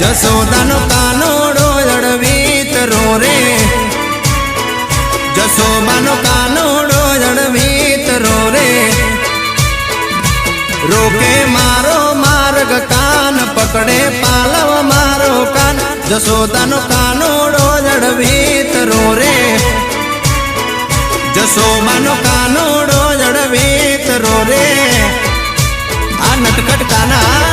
જસોદાનો કાનોડો જડવીત row રે જસોબાનો કાનોડો જડવીત row રે રોકે મારો માર્ગ કાન પકડે પાલવ મારો કાન જસોદાનો કાનોડો જડવીત રો રે જસોબાનો કાનોડો જડવીત રો રે આ નટખટ કાના